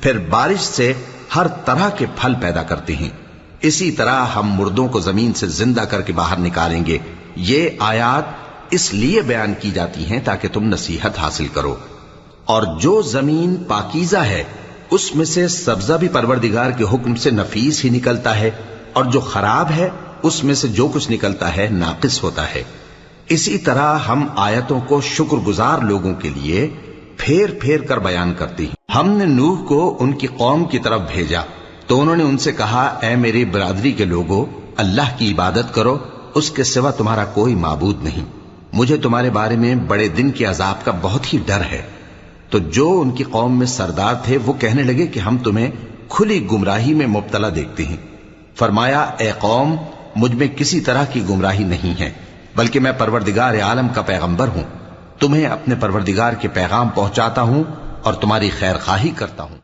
फिर बारिश से हर तरह के फल पैदा करते हैं। इसी तरह हम मुर्दों को जमीन से जिंदा करके बाहर निकालेंगे। ये आयात इसलिए बयान की जाती हैं ताकि तुम नसीहत हासिल करो। और जो जमीन पाकीज़ा है उसमें से सब्जा भी परवरदिगार के हुक्म से नफीस ही निकलता है, और जो खराब है उसमें से जो कुछ निकलता है नाकिस होता है। इसी तरह हम आयतों को शुक्रगुजार लोगों के लिए फेर फेर कर बयान करते हैं। हमने नूह को उनकी कौम की तरफ भेजा तो उन्होंने उनसे कहा, ऐ मेरी बिरादरी के लोगों, अल्लाह की इबादत करो, उसके सिवा तुम्हारा कोई माबूद नहीं। मुझे तुम्हारे बारे में बड़े दिन के अजाब का बहुत ही डर है। तो जो उनकी कौम में सरदार थे वो कहने लगे कि हम तुम्हें खुली गुमराही में मुब्तला देखते हैं। फरमाया, ए कौम, मुझ में किसी तरह की गुमराही नहीं है, बल्कि मैं परवरदिगार आलम का पैगंबर हूं। तुम्हें अपने परवरदिगार के पैगाम पहुंचाता हूं और तुम्हारी खैर खाही करता हूं।